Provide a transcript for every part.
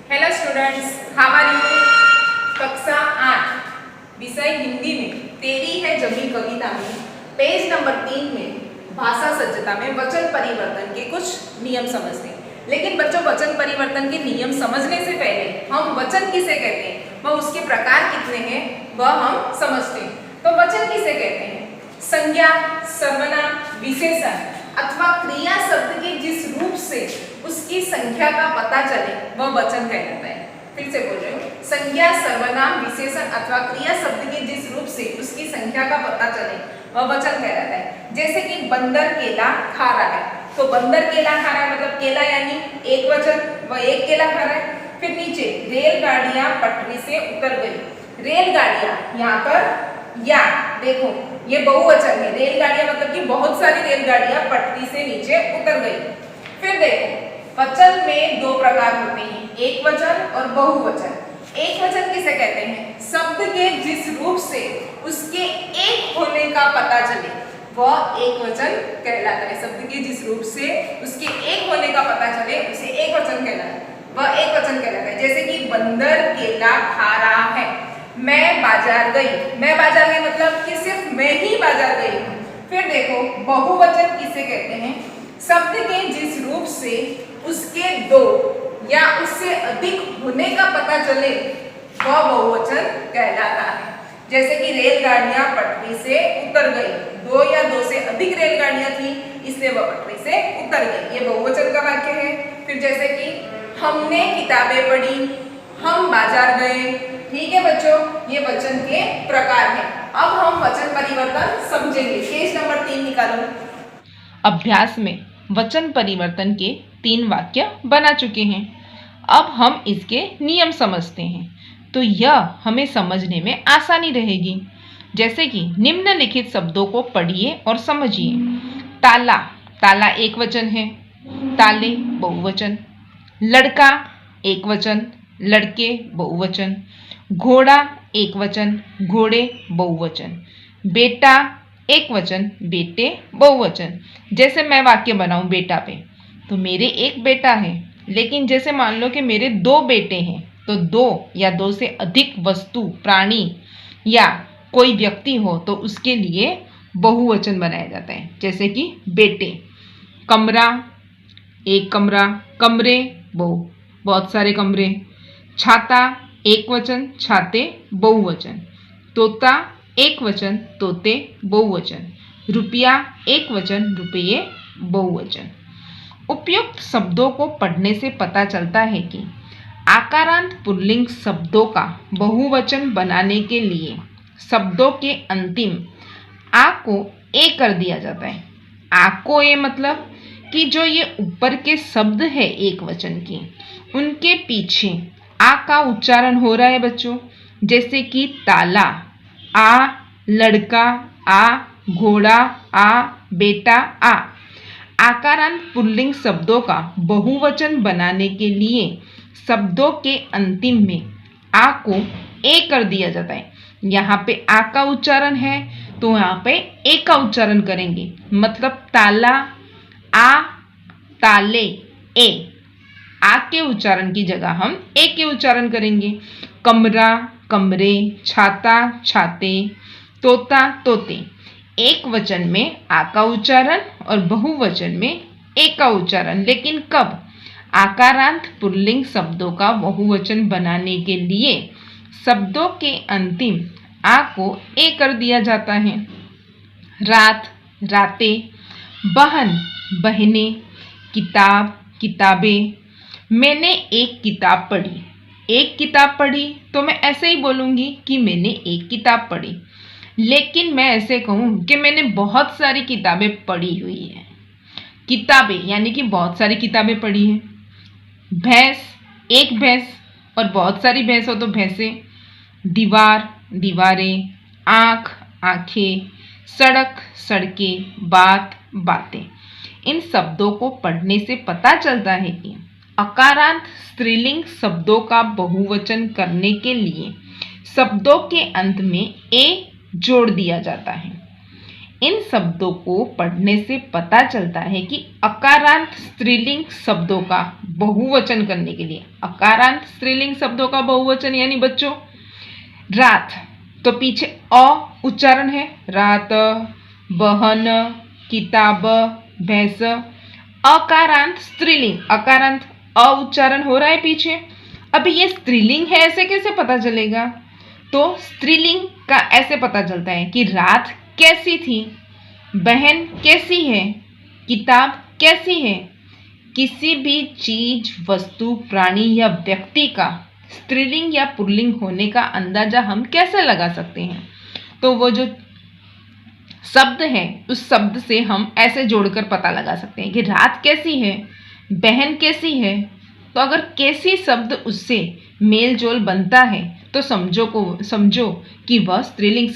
Hello students, how are you. कक्षा 8 विषय हिंदी में तेरी है जमी कविता में पेज नंबर 3 में भाषा सज्जता में वचन परिवर्तन के कुछ नियम समझते हैं। लेकिन बच्चों, वचन परिवर्तन के नियम समझने से पहले हम वचन किसे कहते हैं व उसके प्रकार कितने हैं वह हम समझते हैं। तो वचन किसे कहते हैं? संज्ञा, सर्वनाम, विशेषण अथवा क्रिया शब्द के जिस रूप से उसकी संख्या का पता चले वह वचन कहलाता है। फिर से बोल रही हूँ, संज्ञा, सर्वनाम, विशेषण अथवा क्रिया शब्द के जिस रूप से उसकी संख्या का पता चले वह वचन कहलाता है। जैसे कि बंदर केला खा रहा है, तो बंदर केला खा रहा है मतलब केला यानी एक वचन, वह एक केला खा रहा है। फिर नीचे रेलगाड़ियां पटरी से उतर गई। रेलगाड़ियां यहाँ पर या देखो ये बहुवचन है, रेलगाड़ियां मतलब कि बहुत सारी रेलगाड़ियां पटरी से नीचे उतर गई। फिर देखो वचन में दो प्रकार होते हैं, एक वचन और बहुवचन। एक वचन किसे कहते हैं? शब्द के जिस रूप से उसके एक होने का पता चले वह एक वचन कहलाता है। शब्द के जिस रूप से उसके एक होने का पता चले उसे एक वचन कहलाता है, वह एक वचन कहलाता है। जैसे कि बंदर केला खा रहा है, मैं बाजार गई। मैं बाजार गई मतलब कि सिर्फ मैं ही बाजार गई हूँ। फिर देखो बहुवचन किसे कहते हैं? शब्द के जिस रूप से उसके दो या उससे अधिक होने का पता चले वह बहुवचन कहलाता है। जैसे कि रेलगाड़ियां पटरी से उतर गई, दो या दो से अधिक रेलगाड़ियां थी इसलिए वह पटरी से उतर गई, ये बहुवचन का वाक्य है। फिर जैसे कि हमने किताबें पढ़ी, हम बाजार गए। ठीक है बच्चों, ये वचन के प्रकार हैं। अब हम वचन परिवर्तन समझेंगे। पेज नंबर 3 निकालो। अभ्यास में वचन परिवर्तन के 3 वाक्य बना चुके हैं। अब हम इसके नियम समझते हैं तो यह हमें समझने में आसानी रहेगी। जैसे कि निम्नलिखित शब्दों को पढ़िए और समझिए। ताला, ताला एक वचन है, ताले बहुवचन। लड़का एक वचन, लड़के बहुवचन। घोड़ा एक वचन, घोड़े बहुवचन। बेटा एक वचन, बेटे बहुवचन। जैसे मैं वाक्य बनाऊं बेटा पे, तो मेरे एक बेटा है, लेकिन जैसे मान लो कि मेरे 2 बेटे हैं तो 2 या 2 से अधिक वस्तु, प्राणी या कोई व्यक्ति हो तो उसके लिए बहुवचन बनाया जाता है। जैसे कि बेटे। कमरा एक कमरा, कमरे बहुत सारे कमरे। छाता एक वचन, छाते बहुवचन। तोता एक वचन, तोते बहुवचन। रुपया एक वचन, रुपये बहुवचन। उपयुक्त शब्दों को पढ़ने से पता चलता है कि आकारांत पुल्लिंग शब्दों का बहुवचन बनाने के लिए शब्दों के अंतिम आ को ए कर दिया जाता है। आ को ए मतलब कि जो ये ऊपर के शब्द है एक वचन के, उनके पीछे आ का उच्चारण हो रहा है बच्चों। जैसे कि ताला आ, लड़का आ, घोड़ा आ, बेटा आ। आकारांत पुल्लिंग शब्दों का बहुवचन बनाने के लिए शब्दों के अंतिम में आ को ए कर दिया जाता है। यहाँ पे आ का उच्चारण है तो यहाँ पे ए का उच्चारण करेंगे। मतलब ताला आ, ताले ए। आ के उच्चारण की जगह हम ए के उच्चारण करेंगे। कमरा कमरे, छाता छाते, तोता तोते। एक वचन में आ का उच्चारण और बहुवचन में ए का उच्चारण। लेकिन कब? आकारांत पुल्लिंग शब्दों का बहुवचन बनाने के लिए शब्दों के अंतिम आ को ए कर दिया जाता है। रात रातें, बहन बहने, किताब किताबें। मैंने एक किताब पढ़ी। एक किताब पढ़ी तो मैं ऐसे ही बोलूँगी कि मैंने एक किताब पढ़ी। लेकिन मैं ऐसे कहूँ कि मैंने बहुत सारी किताबें पढ़ी हुई हैं। किताबें यानी कि बहुत सारी किताबें पढ़ी हैं। भैंस एक भैंस और बहुत सारी भैंस हो तो भैंसें। दीवार दीवारें, आँख आँखें, सड़क सड़कें, बात बातें। इन शब्दों को पढ़ने से पता चलता है कि अकारांत स्त्रीलिंग शब्दों का बहुवचन करने के लिए शब्दों के अंत में ए जोड़ दिया जाता है। इन शब्दों को पढ़ने से पता चलता है कि अकारांत स्त्रीलिंग शब्दों का बहुवचन करने के लिए, अकारांत स्त्रीलिंग शब्दों का बहुवचन यानी बच्चों रात, तो पीछे अ उच्चारण है, रात, बहन, किताब, भैंस, अकारांत स्त्रीलिंग, अकारांत अ उच्चारण हो रहा है पीछे। अभी ये स्त्रीलिंग है ऐसे कैसे पता चलेगा? तो स्त्रीलिंग का ऐसे पता चलता है कि रात कैसी थी, बहन कैसी है, किताब कैसी है। किसी भी चीज, वस्तु, प्राणी या व्यक्ति का स्त्रीलिंग या पुल्लिंग होने का अंदाजा हम कैसे लगा सकते हैं? तो वो जो शब्द है उस शब्द से हम ऐसे जोड़कर पता लगा सकते हैं कि रात कैसी है, बहन कैसी है। तो अगर कैसी शब्द उससे मेल जोल बनता है तो समझो कि वह स्त्रीलिंग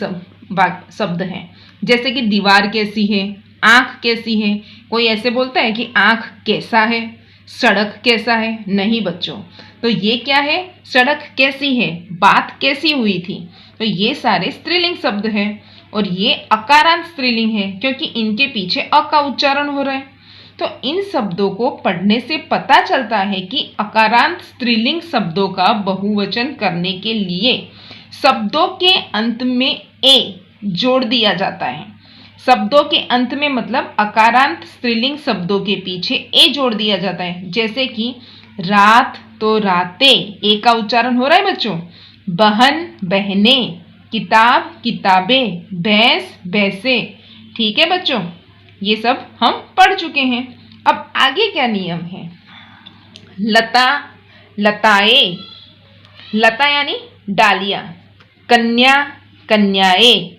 शब्द है। जैसे कि दीवार कैसी है, आँख कैसी है। कोई ऐसे बोलता है कि आँख कैसा है, सड़क कैसा है? नहीं बच्चों, तो ये क्या है? सड़क कैसी है, बात कैसी हुई थी। तो ये सारे स्त्रीलिंग शब्द हैं और ये अकारांत स्त्रीलिंग है क्योंकि इनके पीछे अ का उच्चारण हो रहा है। तो इन शब्दों को पढ़ने से पता चलता है कि अकारांत स्त्रीलिंग शब्दों का बहुवचन करने के लिए शब्दों के अंत में ए जोड़ दिया जाता है। शब्दों के अंत में मतलब अकारांत स्त्रीलिंग शब्दों के पीछे ए जोड़ दिया जाता है। जैसे कि रात तो रातें, ए का उच्चारण हो रहा है बच्चों। बहन बहनें, किताब किताबें, भैंस भैंसें। ठीक है बच्चों, ये सब हम पढ़ चुके हैं। अब आगे क्या नियम है? लता लताएं, लता यानी डालियां, कन्या कन्याएं,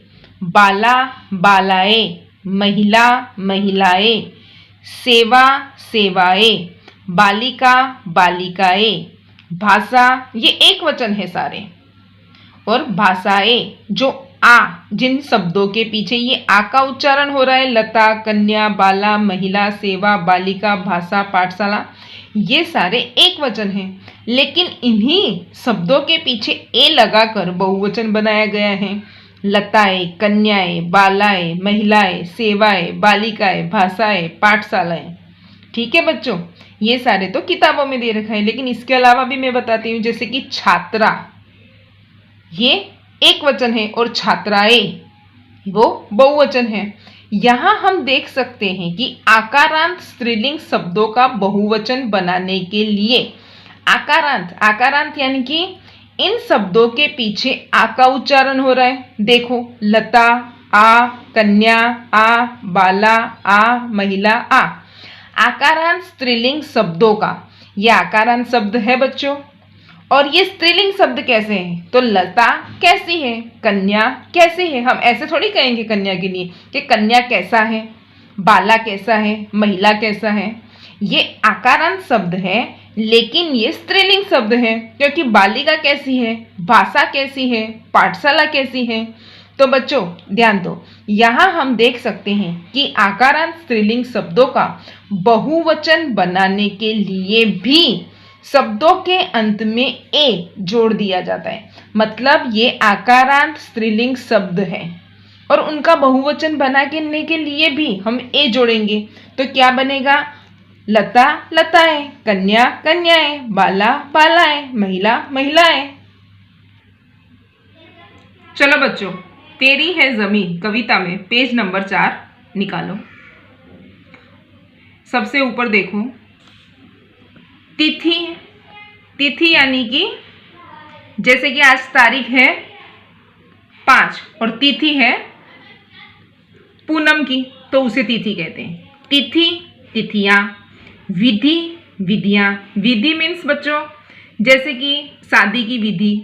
बाला बालाएं, महिला महिलाएं, सेवा सेवाएं, बालिका बालिकाएं, भाषा, ये एक वचन है सारे, और भाषाएं जो आ, जिन शब्दों के पीछे ये आ का उच्चारण हो रहा है, लता, कन्या, बाला, महिला, सेवा, बालिका, भाषा, पाठशाला, ये सारे एक वचन हैं। लेकिन इन्हीं शब्दों के पीछे ए लगाकर बहुवचन बनाया गया है। लताएं, कन्याएं, बालाएं, महिलाएं, सेवाएं, बालिकाएं, भाषाएं, पाठशालाएं। ठीक है बच्चों, ये सारे तो किताबों में दे रखा है, लेकिन इसके अलावा भी मैं बताती हूँ। जैसे कि छात्रा, ये एक वचन है, और छात्राएं वो बहुवचन है। यहाँ हम देख सकते हैं कि आकारांत स्त्रीलिंग शब्दों का बहुवचन बनाने के लिए आकारांत यानी कि इन शब्दों के पीछे आ का उच्चारण हो रहा है। देखो, लता आ, कन्या आ, बाला आ, महिला आ। आकारांत स्त्रीलिंग शब्दों का यह आकारांत शब्द है बच्चों। और ये स्त्रीलिंग शब्द कैसे हैं? तो लता कैसी है, कन्या कैसी है। हम ऐसे थोड़ी कहेंगे कन्या के लिए कि कन्या कैसा है, बाला कैसा है, महिला कैसा है। ये आकारांत शब्द है, लेकिन ये स्त्रीलिंग शब्द है क्योंकि बालिका कैसी है, भाषा कैसी है, पाठशाला कैसी है। तो बच्चों ध्यान दो, यहाँ हम देख सकते हैं कि आकारांत स्त्रीलिंग शब्दों का बहुवचन बनाने के लिए भी शब्दों के अंत में ए जोड़ दिया जाता है। मतलब ये आकारांत स्त्रीलिंग शब्द है और उनका बहुवचन बनाने के लिए भी हम ए जोड़ेंगे। तो क्या बनेगा? लता लताएं, कन्या कन्याएं, बाला बालाएं, महिला महिलाएं। चलो बच्चों, तेरी है जमीन कविता में पेज नंबर 4 निकालो। सबसे ऊपर देखो, तिथि, तिथि यानी कि जैसे कि आज तारीख है 5 और तिथि है पूनम की, तो उसे तिथि कहते हैं। तिथि, तिथियां। विधि, विधियां। विधि मीन्स बच्चों जैसे कि शादी की विधि,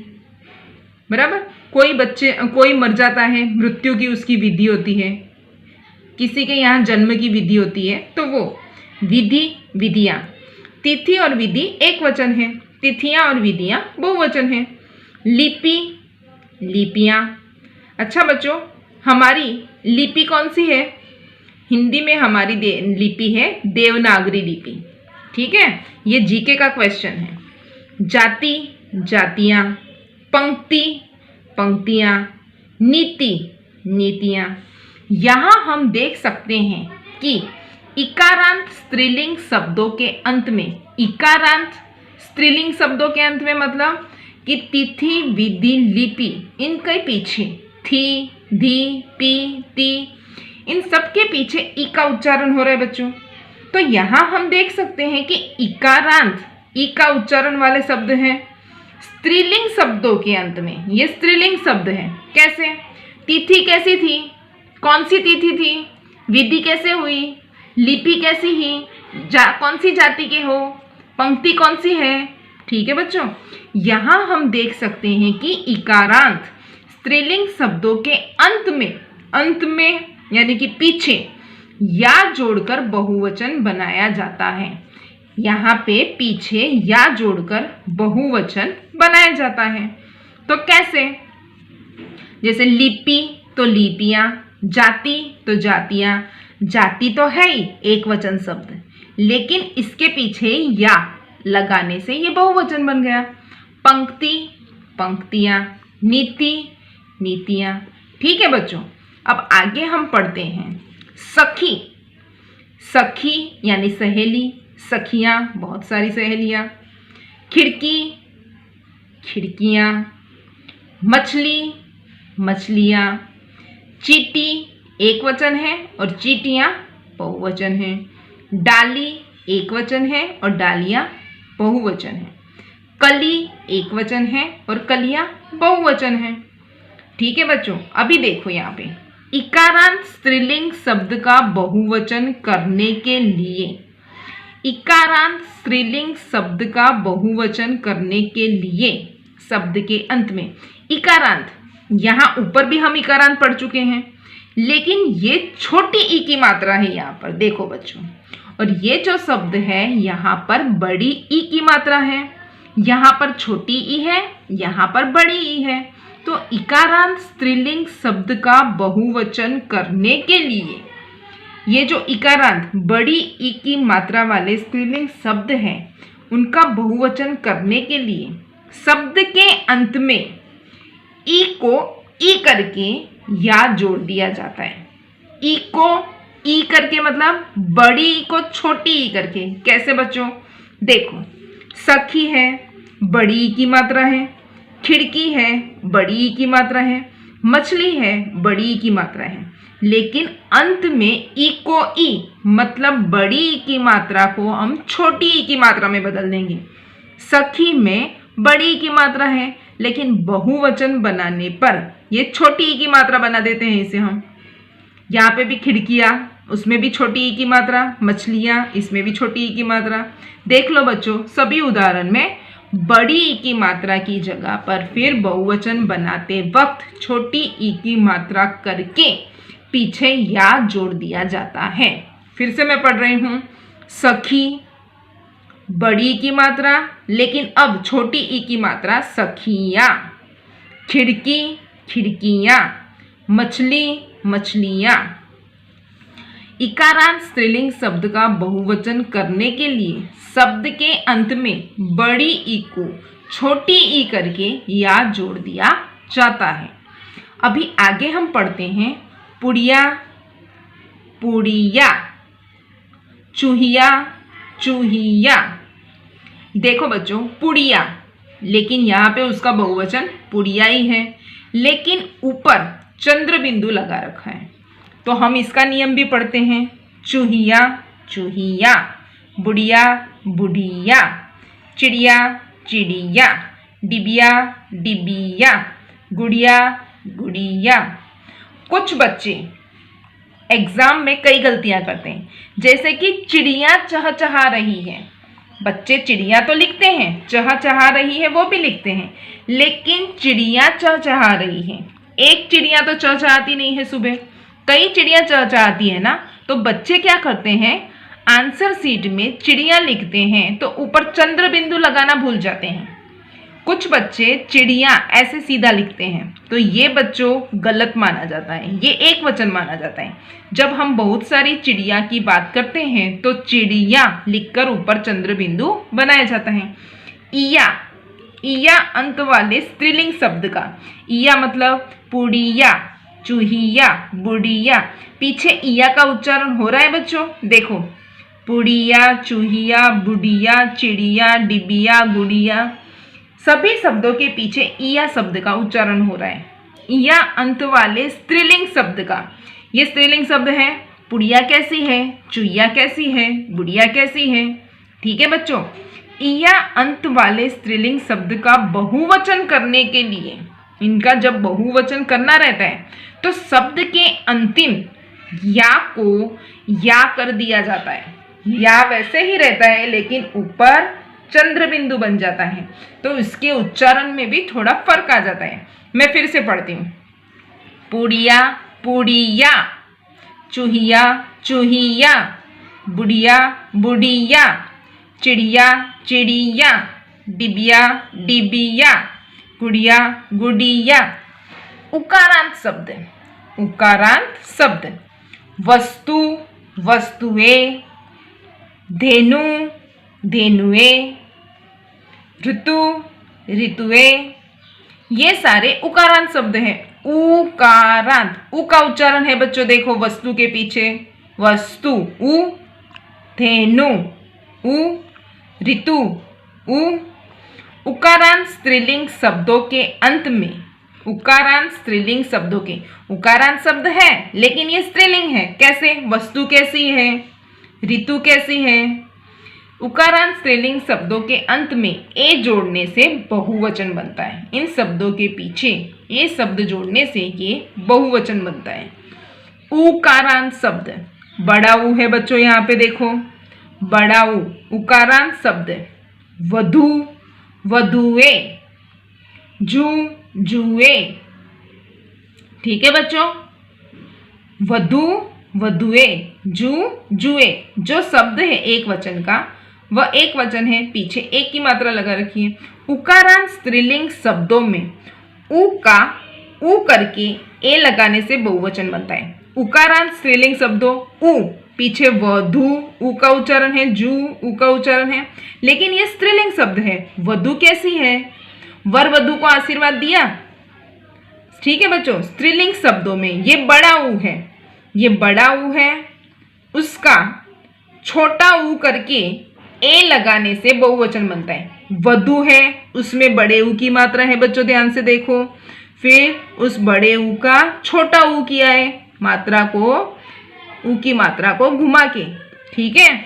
बराबर। कोई मर जाता है, मृत्यु की उसकी विधि होती है। किसी के यहाँ जन्म की विधि होती है, तो वो विधि, विधियां। तिथि और विधि एक वचन है, तिथियां और विधियां बहुवचन है। लिपि, लिपियां। अच्छा बच्चों, हमारी लिपि कौन सी है? हिंदी में हमारी लिपि है देवनागरी लिपि। ठीक है, ये जीके का क्वेश्चन है। जाति, जातियां। पंक्ति, पंक्तियां। नीति, नीतियां। यहाँ हम देख सकते हैं कि इकारांत स्त्रीलिंग शब्दों के अंत में, इकारांत स्त्रीलिंग शब्दों के अंत में मतलब कि तिथि, विधि, लिपि, इनके पीछे थी, धी, पी, ती, इन सब के पीछे ई का उच्चारण हो रहा है बच्चों। तो यहाँ हम देख सकते हैं कि इकारांत ई का उच्चारण वाले शब्द हैं स्त्रीलिंग शब्दों के अंत में। ये स्त्रीलिंग शब्द है। कैसे? तिथि कैसी थी? कौन सी तिथि थी? विधि कैसे हुई? लिपि कैसी ही? कौन सी जाति के हो? पंक्ति कौन सी है? ठीक है बच्चों, यहाँ हम देख सकते हैं कि इकारांत स्त्रीलिंग शब्दों के अंत में यानी कि पीछे या जोड़कर बहुवचन बनाया जाता है। यहाँ पे पीछे या जोड़कर बहुवचन बनाया जाता है। तो कैसे? जैसे लिपि तो लिपियां, जाति तो जातियां। जाति तो है ही एक वचन शब्द, लेकिन इसके पीछे या लगाने से ये बहुवचन बन गया। पंक्ति, पंक्तियां, नीति, नीतियां। ठीक है बच्चों, अब आगे हम पढ़ते हैं सखी। सखी यानी सहेली, सखियां बहुत सारी सहेलियां। खिड़की, खिड़कियां। मछली, मछलियां। चींटी एक वचन है और चींटियां बहुवचन है। डाली एक वचन है और डालियां बहुवचन है। कली एक वचन है और कलियां बहुवचन है। ठीक है बच्चों, अभी देखो यहाँ पे इकारांत स्त्रीलिंग शब्द का बहुवचन करने के लिए, इकारांत स्त्रीलिंग शब्द का बहुवचन करने के लिए शब्द के अंत में इकारांत, यहाँ ऊपर भी हम इकारांत पढ़ चुके हैं, लेकिन ये छोटी ई की मात्रा है यहाँ पर। देखो बच्चों, और ये जो शब्द है यहाँ पर बड़ी ई की मात्रा है, यहाँ पर छोटी ई है, यहाँ पर बड़ी ई है। तो इकारांत स्त्रीलिंग शब्द का बहुवचन करने के लिए ये जो इकारांत बड़ी ई की मात्रा वाले स्त्रीलिंग शब्द हैं उनका बहुवचन करने के लिए शब्द के अंत में ई को ई करके या जोड़ दिया जाता है। ई को ई करके मतलब बड़ी ई को छोटी ई करके। कैसे बच्चों? देखो, सखी है, बड़ी ई की मात्रा है। खिड़की है, बड़ी ई की मात्रा है। मछली है, बड़ी ई की मात्रा है। लेकिन अंत में ई को ई मतलब बड़ी ई की मात्रा को हम छोटी ई की मात्रा में बदल देंगे। सखी में बड़ी ई की मात्रा है, लेकिन बहुवचन बनाने पर ये छोटी ई की मात्रा बना देते हैं इसे हम। यहाँ पे भी खिड़कियाँ, उसमें भी छोटी ई की मात्रा। मछलियाँ, इसमें भी छोटी ई की मात्रा। देख लो बच्चों, सभी उदाहरण में बड़ी ई की मात्रा की जगह पर फिर बहुवचन बनाते वक्त छोटी ई की मात्रा करके पीछे या जोड़ दिया जाता है। फिर से मैं पढ़ रही हूँ, सखी, बड़ी ई की मात्रा, लेकिन अब छोटी ई की मात्रा सखियाँ। खिड़की, खिड़कियाँ। मछली, मछलियाँ। इकारांत स्त्रीलिंग शब्द का बहुवचन करने के लिए शब्द के अंत में बड़ी ई को छोटी ई करके या जोड़ दिया जाता है। अभी आगे हम पढ़ते हैं पुड़िया, पुड़िया। चूहिया, चूहिया। देखो बच्चों, पुड़िया, लेकिन यहाँ पे उसका बहुवचन पुड़िया ही है, लेकिन ऊपर चंद्र बिंदु लगा रखा है। तो हम इसका नियम भी पढ़ते हैं। चूहिया, चूहिया। बुढ़िया, बुढ़िया। चिड़िया, चिड़िया। डिबिया, डिबिया। गुड़िया, गुड़िया। कुछ बच्चे एग्जाम में कई गलतियां करते हैं, जैसे कि चिड़िया चहचहा रही है। बच्चे चिड़िया तो लिखते हैं, चहचहा रही है वो भी लिखते हैं, लेकिन चिड़िया चहचहा रही है। एक चिड़िया तो चहचहाती नहीं है सुबह, कई चिड़िया चहचहाती है ना। तो बच्चे क्या करते हैं, आंसर शीट में चिड़िया लिखते हैं तो ऊपर चंद्र बिंदु लगाना भूल जाते हैं। कुछ बच्चे चिड़िया ऐसे सीधा लिखते हैं, तो ये बच्चों गलत माना जाता है, ये एक वचन माना जाता है। जब हम बहुत सारी चिड़िया की बात करते हैं तो चिड़िया लिखकर ऊपर चंद्र बिंदु बनाया जाता है। इया, इया अंत वाले स्त्रीलिंग शब्द का, इया मतलब पुड़िया, चूहिया, बुढ़िया। पीछे इया का उच्चारण हो रहा है बच्चों, देखो, पुड़िया, चूहिया, बुढ़िया, चिड़िया, डिबिया, गुड़िया, सभी शब्दों के पीछे इया शब्द का उच्चारण हो रहा है। इया अंत वाले स्त्रीलिंग शब्द का, ये स्त्रीलिंग शब्द है। पुड़िया कैसी है, चूहिया कैसी है, बुढ़िया कैसी है। ठीक है बच्चों, इया अंत वाले स्त्रीलिंग शब्द का बहुवचन करने के लिए, इनका जब बहुवचन करना रहता है तो शब्द के अंतिम या को या कर दिया जाता है। या वैसे ही रहता है लेकिन ऊपर चंद्र बिंदु बन जाता है, तो इसके उच्चारण में भी थोड़ा फर्क आ जाता है। मैं फिर से पढ़ती हूँ। पुड़िया, पुड़िया, चूहिया, चूहिया, बुढ़िया, बुढ़िया, चिड़िया, चिड़िया, डिबिया, डिबिया, गुड़िया, गुड़िया। उकारांत शब्द, उकारांत शब्द, वस्तु, वस्तुएं, धेनु, धेनुए, ऋतु, ऋतुएं, ये सारे उकारांत शब्द हैं। उकारांत, उ का उच्चारण है बच्चों, देखो वस्तु के पीछे वस्तु उ, धेनु उ, ऋतु उ। उकारांत स्त्रीलिंग शब्दों के अंत में, उकारांत स्त्रीलिंग शब्दों के, उकारांत शब्द है लेकिन ये स्त्रीलिंग है। कैसे, वस्तु कैसी है, ऋतु कैसी है। उकारांत स्त्रीलिंग शब्दों के अंत में ए जोड़ने से बहुवचन बनता है। इन शब्दों के पीछे ए शब्द जोड़ने से ये बहुवचन बनता है। उकारांत शब्द, बड़ा ऊ है बच्चों, यहाँ पे देखो, बड़ा ऊ उकारांत शब्द। वधु, वधुए, जू, जुए। ठीक है बच्चों, वधु, वधुए, जू, जुए। जो शब्द है एक वचन का, वह एक वचन है, पीछे एक की मात्रा लगा रखी है। उकारांत स्त्रीलिंग शब्दों में उ का उ करके ए लगाने से बहुवचन बनता है। उकारांत स्त्रीलिंग शब्दों उ, पीछे वधु, उ का उच्चारण है, जू, उ का उच्चारण है, लेकिन ये स्त्रीलिंग शब्द है। वधु कैसी है, वर वधु को आशीर्वाद दिया। ठीक है बच्चों, स्त्रीलिंग शब्दों में ये बड़ा ऊ है, ये बड़ा ऊ है, उसका छोटा ऊ करके ए लगाने से बहुवचन बनता है। वधु है, उसमें बड़े ऊ की मात्रा है बच्चों, ध्यान से देखो, फिर उस बड़े ऊ का छोटा ऊ किया है, मात्रा को, ऊ की मात्रा को घुमा के। ठीक है,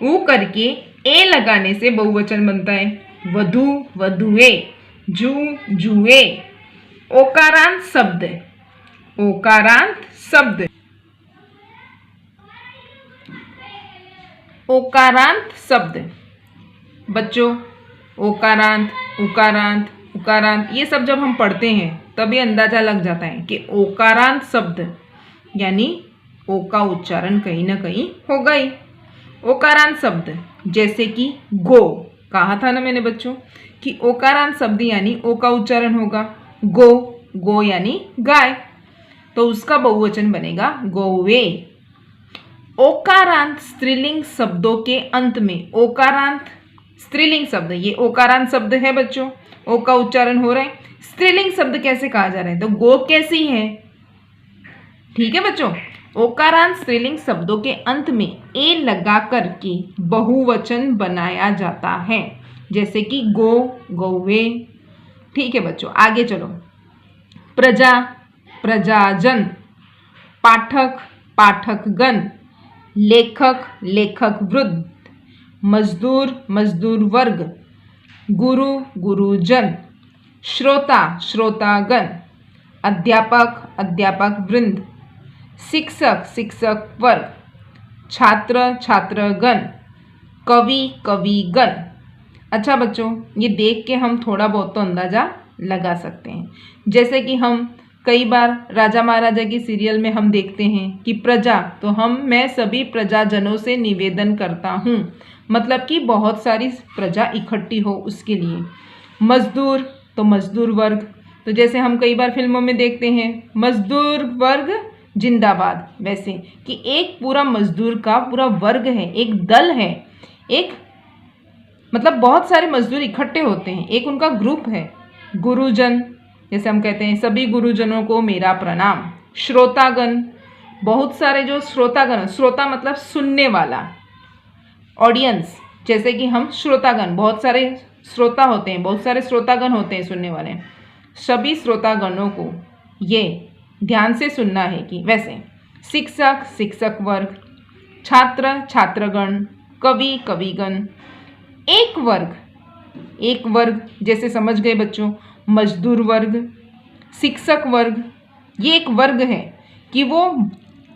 ऊ करके ए लगाने से बहुवचन बनता है। वधु, वधुए, जू, जुए। ओकारांत शब्द, ओकारांत शब्द, ओकारांत शब्द बच्चों, ओकारांत, उकारांत, उकारांत, ये सब जब हम पढ़ते हैं तभी अंदाजा लग जाता है कि ओकारांत शब्द यानी ओ का उच्चारण कहीं ना कहीं होगा ही। ओकारांत शब्द जैसे कि गो, कहा था ना मैंने बच्चों कि ओकारांत शब्द यानी ओ का उच्चारण होगा। गो, गो यानी गाय, तो उसका बहुवचन बनेगा गोवे। ओकारांत स्त्रीलिंग शब्दों के अंत में, ओकारांत स्त्रीलिंग शब्द, ये ओकारांत शब्द है बच्चों, ओ का उच्चारण हो रहा है। स्त्रीलिंग शब्द कैसे कहा जा रहा है, तो गो कैसी है। ठीक है बच्चों, ओकारांत स्त्रीलिंग शब्दों के अंत में ए लगा करके बहुवचन बनाया जाता है, जैसे कि गो, गौवे। ठीक है बच्चों, आगे चलो। प्रजा, प्रजाजन, पाठक, पाठकगण, लेखक, लेखक वृद्ध, मजदूर, मजदूर वर्ग, गुरु, गुरुजन, श्रोता, श्रोतागण, अध्यापक, अध्यापक वृंद, शिक्षक, शिक्षक वर्ग, छात्र, छात्रगण, कवि, कविगण। अच्छा बच्चों, ये देख के हम थोड़ा बहुत तो अंदाजा लगा सकते हैं। जैसे कि हम कई बार राजा महाराजा की सीरियल में हम देखते हैं कि प्रजा, तो मैं सभी प्रजाजनों से निवेदन करता हूँ, मतलब कि बहुत सारी प्रजा इकट्ठी हो उसके लिए। मजदूर, तो मजदूर वर्ग, तो जैसे हम कई बार फिल्मों में देखते हैं मजदूर वर्ग जिंदाबाद, वैसे कि एक पूरा मजदूर का पूरा वर्ग है, एक दल है, एक मतलब बहुत सारे मजदूर इकट्ठे होते हैं, एक उनका ग्रुप है। गुरुजन, जैसे हम कहते हैं सभी गुरुजनों को मेरा प्रणाम, श्रोतागण, बहुत सारे जो श्रोतागण, श्रोता मतलब सुनने वाला, ऑडियंस, जैसे कि हम श्रोतागण, बहुत सारे श्रोता होते हैं, बहुत सारे श्रोतागण होते हैं सुनने वाले, सभी श्रोतागणों को ये ध्यान से सुनना है कि वैसे शिक्षक शिक्षक वर्ग, छात्र छात्रगण, कवि कविगण, एक वर्ग जैसे समझ गए बच्चों, मजदूर वर्ग, शिक्षक वर्ग, ये एक वर्ग है कि वो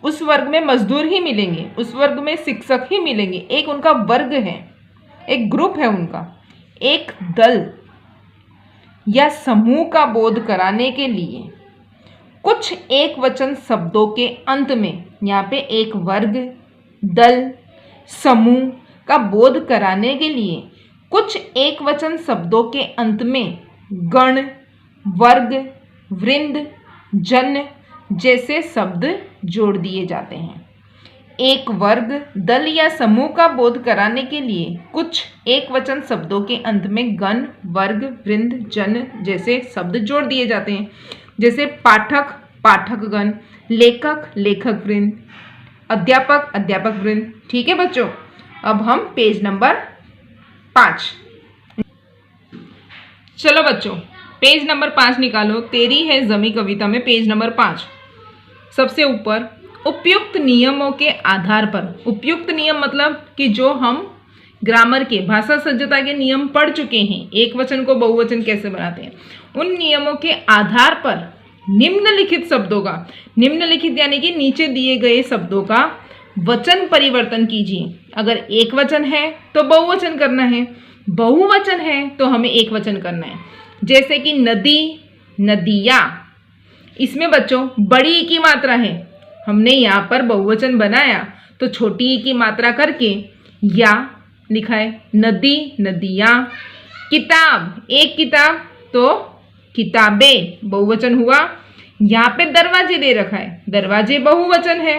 उस वर्ग में मजदूर ही मिलेंगे, उस वर्ग में शिक्षक ही मिलेंगे, एक उनका वर्ग है, एक ग्रुप है उनका। एक दल या समूह का बोध कराने के लिए कुछ एक वचन शब्दों के अंत में, यहाँ पे एक वर्ग, दल, समूह का बोध कराने के लिए कुछ एक वचन शब्दों के अंत में गण, वर्ग, वृंद, जन जैसे शब्द जोड़ दिए जाते हैं। एक वर्ग, दल या समूह का बोध कराने के लिए कुछ एक वचन शब्दों के अंत में गण, वर्ग, वृंद, जन जैसे शब्द जोड़ दिए जाते हैं, जैसे पाठक पाठकगण, लेखक लेखक वृंद, अध्यापक अध्यापक वृंद। ठीक है बच्चों, अब हम पेज नंबर 5, चलो बच्चों पेज नंबर 5 निकालो। तेरी है जमी कविता में पेज नंबर 5 सबसे ऊपर, उपयुक्त नियमों के आधार पर। उपयुक्त नियम मतलब कि जो हम ग्रामर के, भाषा सज्जता के नियम पढ़ चुके हैं, एक वचन को बहुवचन कैसे बनाते हैं, उन नियमों के आधार पर निम्नलिखित शब्दों का, निम्नलिखित यानी कि नीचे दिए गए शब्दों का वचन परिवर्तन कीजिए। अगर एक वचन है तो बहुवचन करना है, बहुवचन है तो हमें एक वचन करना है। जैसे कि नदी, नदियाँ, इसमें बच्चों बड़ी ई की मात्रा है, हमने यहाँ पर बहुवचन बनाया तो छोटी ई की मात्रा करके या लिखा है, नदी नदियाँ। किताब, एक किताब तो किताबें बहुवचन हुआ। यहाँ पे दरवाजे दे रखा है, दरवाजे बहुवचन है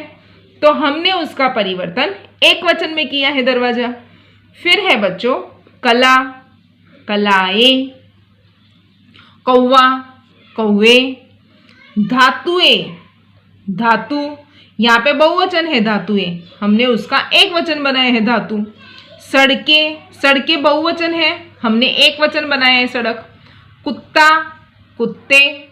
तो हमने उसका परिवर्तन एक वचन में किया है, दरवाजा। फिर है बच्चों कला, कलाएं, कौवा, कौवे, धातुएं, धातु, यहाँ पे बहुवचन है धातुएं, हमने उसका एक वचन बनाया है धातु। सड़कें, सड़कें बहुवचन है, हमने एक वचन बनाया है सड़क। कुत्ता, कुत्ते,